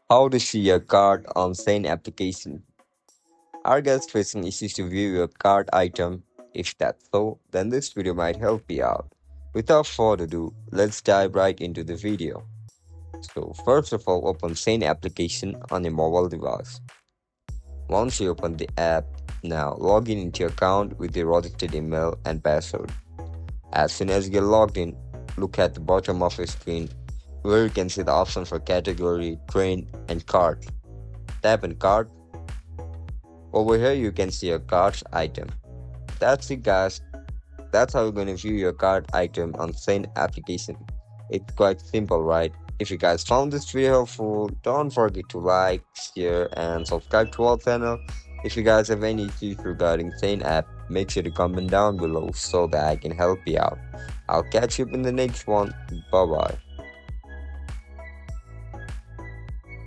How to see your cart on Shein application. Are guys facing issues to view your cart item? If that's so, then this video might help you out. Without further ado, let's dive right into the video. So first of all, open Shein application on your mobile device. Once you open the app, now log in into your account with your registered email and password. As soon as you get logged in, look at the bottom of your screen where you can see the option for category, train, and cart. Tap on cart. Over here you can see your cart item. That's it guys. That's how you're going to view your cart item on Shein application. It's quite simple, right? If you guys found this video helpful, don't forget to like, share and subscribe to our channel. If you guys have any issues regarding Shein app, make sure to comment down below so that I can help you out. I'll catch you up in the next one. Bye bye.